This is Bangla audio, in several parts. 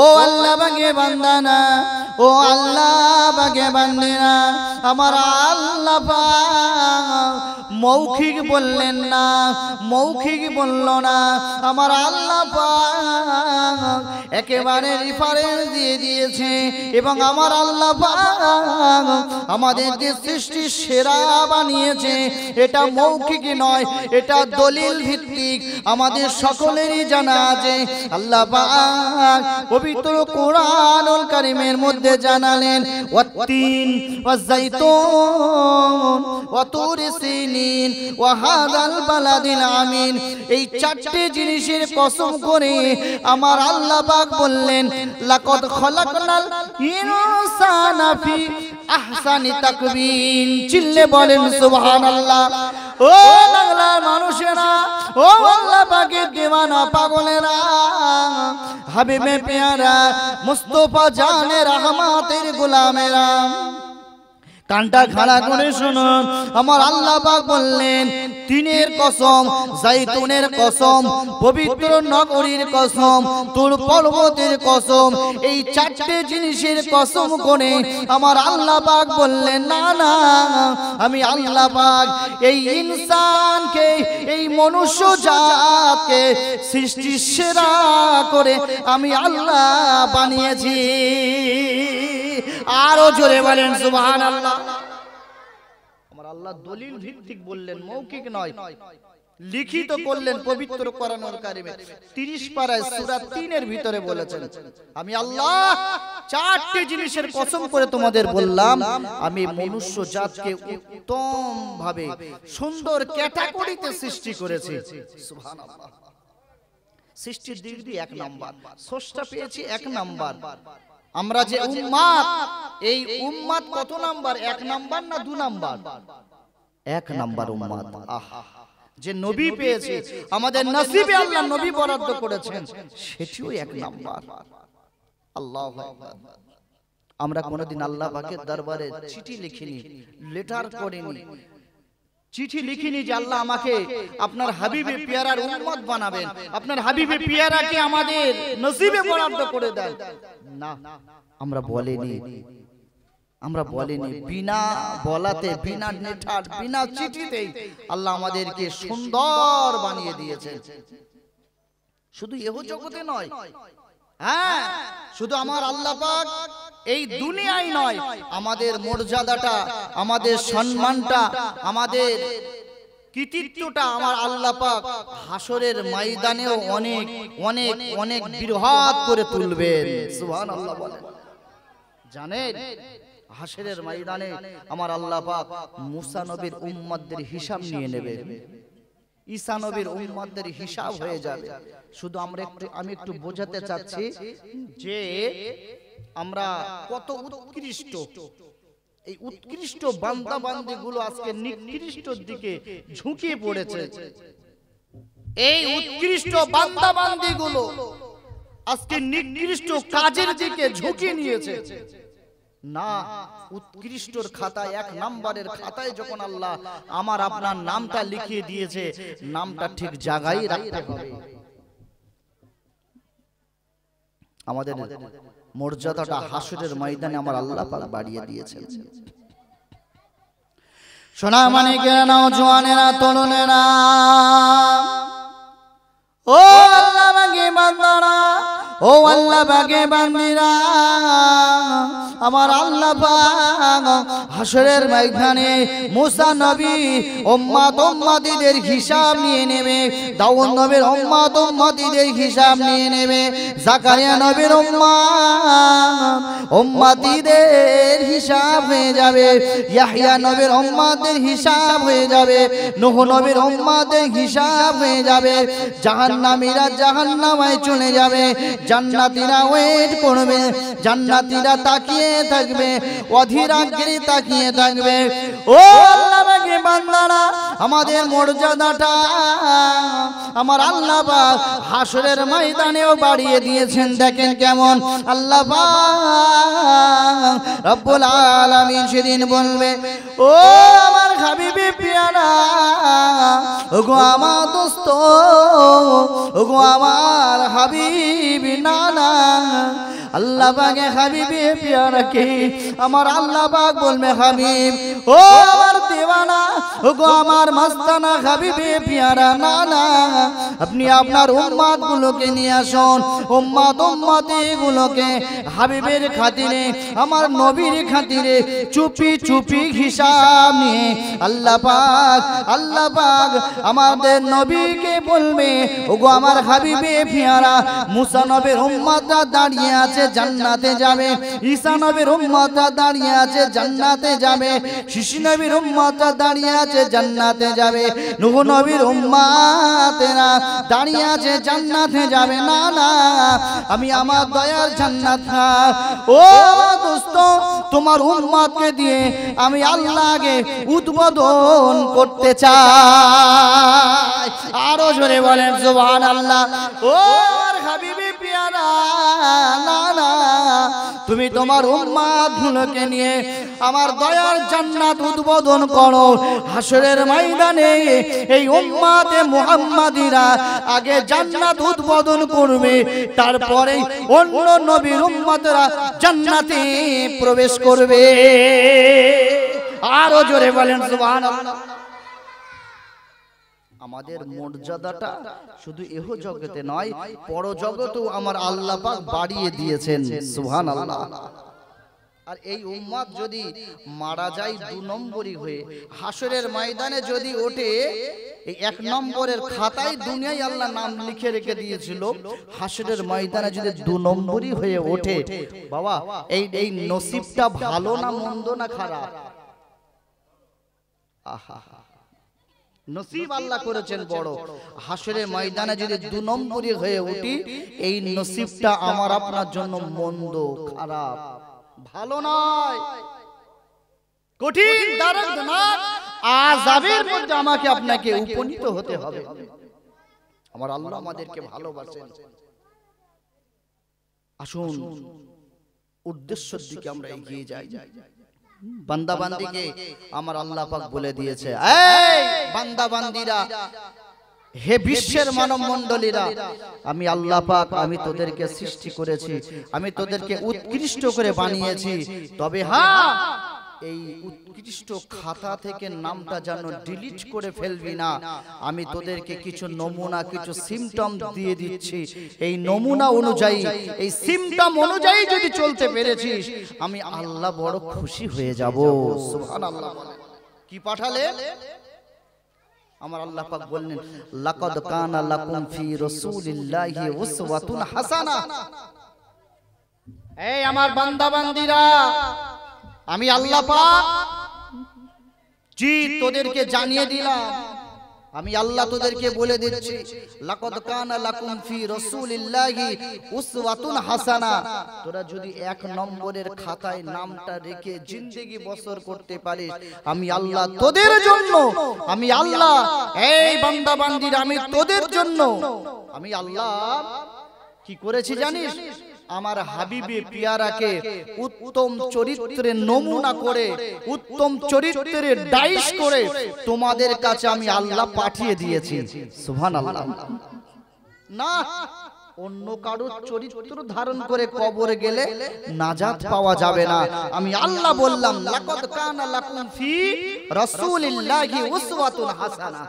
ও আল্লাহ বাগে বান্দানা, ও আল্লাহ বাগে বান্দিনা, আমার আল্লাহ পাক মৌখিক বললেন না, মৌখিক বলল না, আমার আল্লাহ পাক একেবারে রেফারেন্স দিয়ে দিয়েছে। এবং আমার আল্লাহ পাক আমাদেরকে সৃষ্টির সেরা বানিয়েছে। এটা মৌখিক নয়, এটা দলিল ভিত্তিক, আমাদের সকলেরই জানা আছে। আল্লাহ পাক পবিত্র কোরআনুল কারীমের মধ্যে জানালেন, ওয়াত্তিন ওয়াযাইতুন ওয়া তুরি সিনিন ওয়া হাযাল বালাদিল আমিন। এই চারটি জিনিসের কসম করে আমার আল্লাহ পাক বললেন, লাকাদ খলাকনাল ইনসানা ফি আহসানি তাকবীর। চিল্লে বলেন সুবহানাল্লাহ। ও বাংলার মানুষেরা, ও আল্লাহ পাকের দিওয়ানা পাগলেরা, হাবিবে পেয়ারা মুস্তাফা জানে রহমাতের গোলামেরা, কানটা খাড়া করে শুনুন। আমার আল্লাহ পাক বললেন, তিনের কসম, জাইতুনের কসম, পবিত্র নগরীর কসম, তুর পর্বতের কসম, এই চারটে জিনিসের কসম করে আমার আল্লাহ পাক বললেন, না না, আমি আল্লাহ পাক এই ইনসানকে, এই মনুষ্য জাতকে সৃষ্টির সেরা করে আমি আল্লাহ বানিয়েছি। আরো জোরে বলেন সুবহানাল্লাহ। আমার আল্লাহ দলিল ভিত্তিক বললেন, মৌখিক নয়, লিখিত করলেন পবিত্র কোরআনুল কারীমে 30 পারায় সূরা 3 এর ভিতরে বলেছেন, আমি আল্লাহ চারটি জিনিসের কসম করে তোমাদের বললাম, আমি মনুষ্য জাতকে উত্তম ভাবে সুন্দর ক্যাটাগরিতে সৃষ্টি করেছি। সুবহানাল্লাহ। সৃষ্টির দিক দিয়ে 1 নাম্বার, স্রষ্টা পেয়েছি 1 নাম্বার। আমরা যে উম্মাত, এই উম্মাত কত নাম্বার? 1 নাম্বার না 2 নাম্বার? 1 নাম্বার উম্মাত। আহা, যে নবী পেয়েছে, আমাদের নসিবে আল্লাহ নবী বরাদ্দ করেছেন, সেটিও 1 নাম্বার। আল্লাহু আকবার। আমরা কোনদিন আল্লাহ পাকের দরবারে চিঠি লিখিনি, লেটার করিনি, চিঠি লিখিনি যে আল্লাহ আমাকে আপনার হাবিবে পিয়ারার উম্মত বানাবেন, আপনার হাবিবে পিয়ারাকে আমাদের নসিবে বরাদ্দ করে দেন। না, আমরা বলিনি, আমরা বলিনি। বিনা বলাতে, বিনা নেঠার, বিনা চিঠিতেই আল্লাহ আমাদেরকে সুন্দর বানিয়ে দিয়েছেন। শুধু এহ জগতে নয়, হ্যাঁ, শুধু আমার আল্লাহ পাক এই দুনিয়ায় নয়, আমাদের মর্যাদাটা, আমাদের সম্মানটা, আমাদের কৃতিত্বটা আমার আল্লাহ পাক হাসরের ময়দানেও অনেক অনেক অনেক বৃহৎ করে তুলবেন। সুবহানাল্লাহ বলেন। জানেন, হাসরের ময়দানে আমার আল্লাহ পাক মুসা নবীর উম্মতদের হিসাব নিয়ে নেবেন, ঈসা নবীর উম্মতদের হিসাব হয়ে যাবে। শুধু আমি একটু বোঝাতে চাচ্ছি যে আমরা কত উৎকৃষ্ট, এই উৎকৃষ্ট বান্দা বান্দীগুলো আজকে নিকৃষ্টর দিকে ঝুঁকিয়ে পড়েছে। এই উৎকৃষ্ট বান্দা বান্দীগুলো আজকে নিকৃষ্ট কাজের দিকে ঝুঁকিয়ে নিয়েছে। না, উৎকৃষ্টর খাতায় 1 নাম্বারের খাতায় যখন আল্লাহ আমার আপনার নামটা লিখিয়ে দিয়েছে, নামটা ঠিক জায়গায় রাখতে হবে। আমাদের মর্যাদাটা হাসরের ময়দানে আমার আল্লাহ পাক বাড়িয়ে দিয়েছেন। সোনা মানিকেরা, নওজওয়ানেরা, তরুণেরা, ও আল্লাহ বাগে বান্দারা, ও আল্লাহ বাগে বান্দিরা, আমার আল্লাহ পাক হাসরের ময়দানে মুসা নবী উম্মত উম্মতিদের হিসাব নিয়ে নেবে, দাউদ নবীর উম্মত উম্মতিদের হিসাব নিয়ে নেবে, জাকারিয়া নবীর উম্মত উম্মতিদের হিসাব হয়ে যাবে, ইয়াহইয়া নবীর উম্মতের হিসাব হয়ে যাবে, নূহ নবীর উম্মতের হিসাব হয়ে যাবে। জাহান্নামীরা জাহান্নামে চলে যাবে, জান্নাতীরা ওয়েট করবে, জান্নাতীরা তাকিয়ে থাকবে, অধীর আগ্রহে তাকিয়ে থাকবে। ও আল্লাহ পাকের বান্দারা, আমাদের মর্যাদাটা আমার আল্লাহ পাক হাসরের ময়দানেও বাড়িয়ে দিয়েছেন। দেখেন কেমন আল্লাহ পাক রব্বুল আলামিন সেদিন বলবে, ও আমার হাবিবে পিয়ারা, ওগো আমার দোস্ত, ওগো আমার হাবিব, না না, আল্লাহ পাকে হাবিবে পিয়ারাকে আমার আল্লাহ পাক বলবে হাবিব ও আমার দেওয়ানা ও গো আমার মাস্তানা হাবিবে পিয়ারা না না আপনি আপনার উম্মত গুলোকে নিয়ে আসুন উম্মতি গুলোকে হাবিবের খাতিরে আমার নবীর খাতিরে চুপি চুপি হিসাব নিয়ে আল্লাহ পাক আমাদের নবীকে বলবে ওগো আমার হাবিবে পিয়ারা মুসা নবীর উম্মতরা দাঁড়িয়ে আছে জান্নাতে যাবে ঈসা নবীর উম্মতরা দাঁড়িয়ে আছে জান্নাতে যাবে শিশু নবীর উম্মতরা দাঁড়িয়ে আছে জান্নাতে যাবে নূহ নবীর উম্মতেরা দাঁড়িয়ে আছে জান্নাতে যাবে না না আমি আমার দয়ার জান্নাত ও দোস্ত তোমার উম্মতকে দিয়ে আমি আল্লাহকে উদ্বোধন করতে চাই আরো জোরে বলেন সুবহানাল্লাহ ও আমার হাবিবে পিয়ারা না না তুমি তোমার উম্মত গুলোকে নিয়ে আমার দয়ার জান্নাত উদ্বোধন করো হাসরের ময়দানে এই উম্মতে মুহাম্মাদিরা আগে জান্নাত উদ্বোধন করবে তারপরে অন্য নবীর উম্মতরা জান্নাতে প্রবেশ করবে আরো জোরে বলেন সুবহানাল্লাহ আমাদের মর্যাদাটা শুধু এহ জগতে নয় পরজগতেও আমার আল্লাহ পাক বাড়িয়ে দিয়েছেন সুবহানাল্লাহ আর এই উম্মত যদি মারা যায় 2 নম্বরই হয়ে হাসরের ময়দানে যদি ওঠে এই 1 নম্বরের খাতায় দুনিয়ায় আল্লাহ নাম লিখে রেখে দিয়েছিল হাসরের ময়দানে যদি 2 নম্বরই হয়ে ওঠে বাবা এই নসিবটা ভালো না মন্দ না খারাপ আহা নসিব আল্লাহ করেছেন বড় হাসরের ময়দানে যদি 2 নম্বরই হয়ে উঠি এই নসিবটা আমার আপনার জন্য মন্দ খারাপ ভালো নয় কঠিন দর্দনাক আযাবের মধ্যে আমাকে আপনাকে উপনীত হতে হবে আমার আল্লাহ আমাদেরকে ভালোবাসেন আসুন উদ্দেশ্যের দিকে আমরা এগিয়ে যাই বান্দা বান্দিকে আমার আল্লাহ পাক বলে দিয়েছে এই বান্দা বান্দিরা হে বিশ্বের মানব মণ্ডলীরা আমি আল্লাহ পাক আমি তোদেরকে সৃষ্টি করেছি আমি তোদেরকে উৎকৃষ্ট করে বানিয়েছি তবে হ্যাঁ এই উৎকৃষ্ট খাতা থেকে নামটা যেন ডিলিট করে ফেলবি না আমি তোদেরকে কিছু নমুনা কিছু সিম্পটম দিয়ে দিচ্ছি এই নমুনা অনুযায়ী এই সিম্পটম অনুযায়ী যদি চলতে পেরেছিস আমি আল্লাহ বড় খুশি হয়ে যাব সুবহানাল্লাহ কি পাঠালে আমার আল্লাহ পাক বললেন লাকাদ কানা লাকুম ফি রাসূলিল্লাহি উসওয়াতুন হাসানাহ এই আমার বান্দা বান্দীরা আমি আল্লাহ পাক জি তোদেরকে জানিয়ে দিলাম আমি আল্লাহ তোদেরকে বলে দিচ্ছি লাকাদ কানা লাকুম ফি রাসূলিল্লাহি উসওয়াতুন হাসানাহ তোরা যদি 1 নম্বরের খাতায় নামটা রেখে জিন্দেগি বসর করতে পারিস আমি আল্লাহ তোদের জন্য আমি আল্লাহ এই বান্দা বান্দীরা আমি তোদের জন্য আমি আল্লাহ কি করেছি জানিস আমার হাবিবে পিয়ারাকে উত্তম চরিত্রের নমুনা করে উত্তম চরিত্রের ডাইস করে তোমাদের কাছে আমি আল্লাহ পাঠিয়ে দিয়েছি সুবহানাল্লাহ না অন্য কারো চরিত্র ধারণ করে কবরে গেলে নাজাত পাওয়া যাবে না আমি আল্লাহ বললাম লাকাদ কানা লাকুম ফি রাসূলিল্লাহি উসওয়াতুন হাসানাহ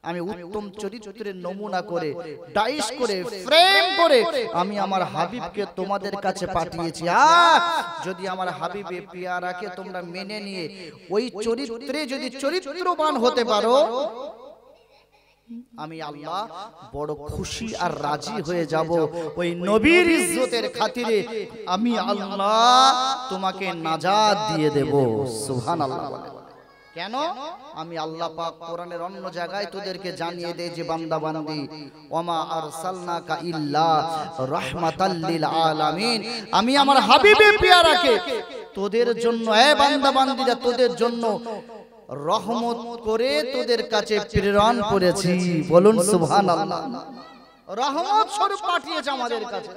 আমি উত্তম চরিত্রের নমুনা করে ডাইস করে ফ্রেম করে আমি আমার হাবিবকে তোমাদের কাছে পাঠিয়েছি যদি আমার হাবিবে পিয়ারাকে তোমরা মেনে নিয়ে ওই চরিত্রে যদি চরিত্রবান হতে পারো আমি আল্লাহ বড় খুশি আর রাজি হয়ে যাব ওই নবীর ইজ্জতের খাতিরে আমি আল্লাহ তোমাকে নাজাত দিয়ে দেব সুবহানাল্লাহ কেন আমি আল্লাহ পাক কোরআনের অন্য জায়গায় তোদেরকে জানিয়ে দেই যে বান্দা বান্দি ওমা আরসালনাকা ইল্লা রাহমাতাল লিল আলামিন আমি আমার হাবিবে পিয়ারাকে তোদের জন্য এ বান্দা বান্দিরা তোদের জন্য রহমত করে তোদের কাছে প্রেরণ করেছি বলুন সুবহানাল্লাহ রহমত স্বরূপ পাঠিয়েছে আমাদের কাছে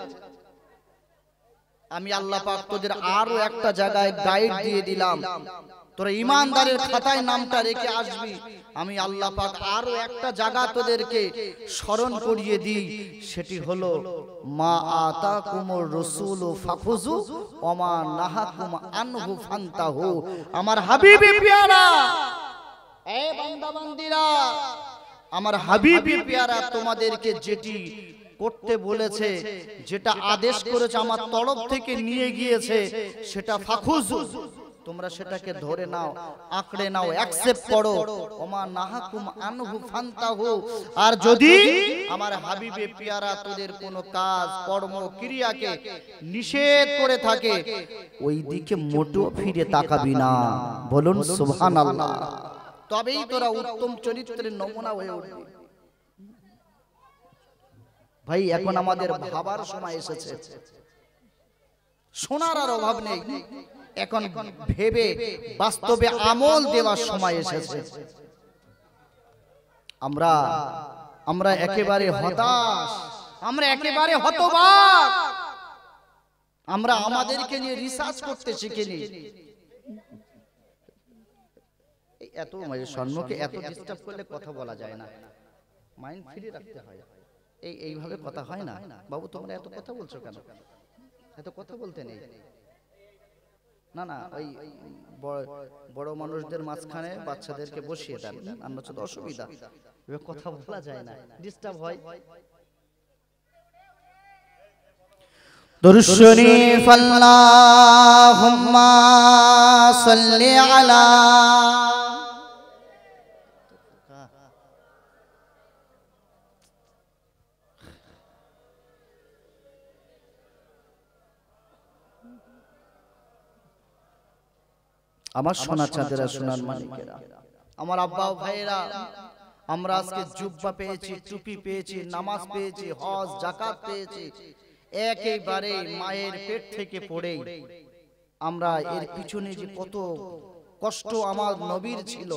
আমি আল্লাহ পাক তোদের আরো একটা জায়গায় গাইড দিয়ে দিলাম তোরা ইমানদারের খাতায় নামটা রেখে আসবি। আমি আল্লাহ পাক আরো একটা জায়গা তোদেরকে স্মরণ করিয়ে দিই, সেটি হলো মা আতাকুমুর রাসূলু ফাখুযু ওয়া মা নাহাকুম আনহু ফান্তাহু। আমার হাবিবে পেয়ারা, এ বান্দা বান্দিরা, আমার হাবিবে পেয়ারা তোমাদেরকে যেটি করতে বলেছে, যেটা আদেশ করেছে আমার তরফ থেকে নিয়ে গিয়েছে, সেটা ফাখুযু, তোমরা সেটাকে ধরে নাও, আঁকড়ে নাও, অ্যাকসেপ্ট করো। ওমা নাহাকুম আনহু ফান্তাহু। আর যদি আমার হাবিবে পেয়ারা তোদের কোনো কাজ কর্ম ক্রিয়াকে নিষেধ করে থাকে, ওই দিকে মোটেও ফিরে তাকাবি না। বলুন সুবহানাল্লাহ। তবেই তোরা উত্তম চরিত্রের নমুনা হয়ে উঠবি। ভাই এখন আমাদের ভাবার সময় এসেছে, শোনার আর অভাব নেই, এখন ভেবে বাস্তবে আমল দেওয়ার সময় এসেছে। আমরা একেবারে হতাশ, আমরা একেবারে হতবাক, আমরা আমাদেরকে নিয়ে রিসার্চ করতে শিখিনি। এত স্বর্ণকে এত ডিস্টার্ব করলে কথা বলা যায় না, মাইন্ড ফ্রি রাখতে হয়। এইভাবে কথা হয় না। বাবু তোমরা এত কথা বলছো কেন? এত কথা বলতে নেই। না না, ওই বড় মানুষদের মাঝখানে বাচ্চাদেরকে বসিয়ে দেন, আর নচেত অসুবিধা, কথা বলা যায় না, ডিস্টার্ব হয়। দুরূদ শরীফ আল্লাহুম্মা সাল্লি আলা। আমার সোনা চাঁদেরা, সোনার মানিকেরা, আমার আব্বা ভাইয়েরা, আমরা আজকে জুব্বা পেয়েছি, টুপি পেয়েছি, নামাজ পেয়েছি, হজ যাকাত পেয়েছি, একেবারে মায়ের পেট থেকে পড়ে। আমরা এর পিছনে যে কত কষ্ট আমার নবীর ছিল,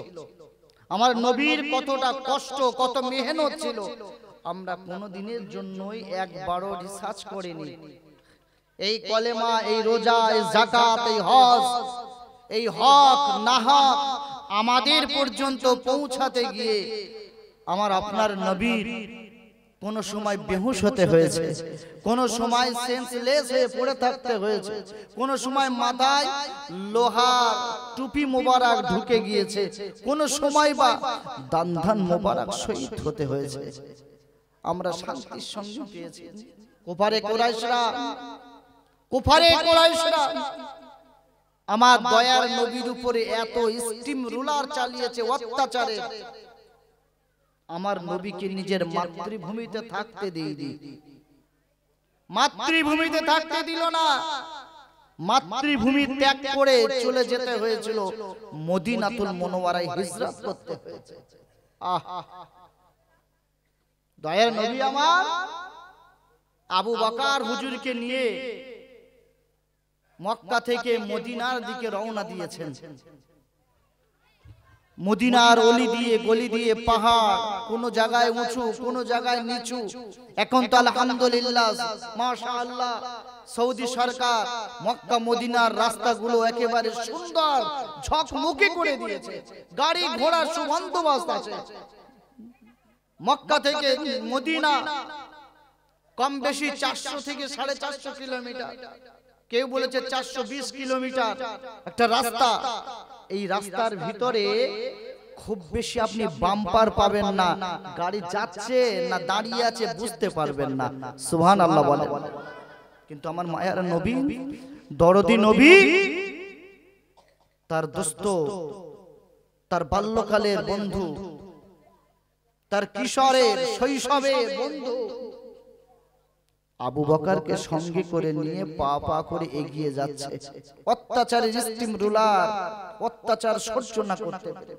আমার নবীর কতটা কষ্ট, কত মেহনত ছিল, আমরা কোনোদিনের জন্যই একবারও রিসার্চ করিনি। এই কলেমা, এই রোজা, এই যাকাত, এই হজ, এই হক না হক আমাদের পর্যন্ত পৌঁছাতে গিয়ে আমার আপনার নবীর কোন সময় বেহুশ হতে হয়েছে, কোন সময় সেন্সলেস হয়ে পড়ে থাকতে হয়েছে, কোন সময় মাথায় লোহার টুপি মোবারক ঢুকে গিয়েছে, কোন সময় বা দান মোবারক শহীদ হতে হয়েছে। আমরা শান্তির সঙ্গে পেয়েছি। কুফারে কুরাইশরা আমার দয়ার নবীর উপরে এত স্টিম রুলার চালিয়েছে, অত্যাচারে আমার নবীকে নিজের মাতৃভূমিতে থাকতে দেয়নি, মাতৃভূমিতে থাকতে দিল না। মাতৃভূমি ত্যাগ করে চলে যেতে হয়েছিল, মদিনাতুল মুনাওয়ারায় হিজরত করতে হয়েছে। দয়ার নবী আমার আবু বকর হুজুরকে নিয়ে মক্কা থেকে মদিনার দিকে রওনা দিয়েছেন। মদিনার অলি দিয়ে গলি দিয়ে পাহাড়, কোন জায়গায় উঁচু, কোন জায়গায় নিচু। এখন তো আলহামদুলিল্লাহ মাশাআল্লাহ সৌদি সরকার মক্কা মদিনার রাস্তাগুলো একেবারে সুন্দর ঝকমকে করে দিয়েছে, গাড়ি ঘোড়ার সুবন্দোবস্ত আছে। মক্কা থেকে মদিনা কম বেশি 400 থেকে 450 কিলোমিটার, কেউ বলেছে 420 কিলোমিটার একটা রাস্তা। এই রাস্তার ভিতরে খুব বেশি আপনি বাম্পার পাবেন না, গাড়ি যাচ্ছে না দাঁড়িয়ে আছে বুঝতে পারবেন না। সুবহানাল্লাহ বলেন। কিন্তু আমার মায়ার নবী, দরদি নবী, তার দোস্ত, তার বাল্যকালের বন্ধু, তার কিশোরের শৈশবের বন্ধু আবু বকরকে সঙ্গে করে নিয়ে পা পা করে এগিয়ে যাচ্ছে। অত্যাচারের স্টিম রুলার অত্যাচার সহ্য না করতে পেরে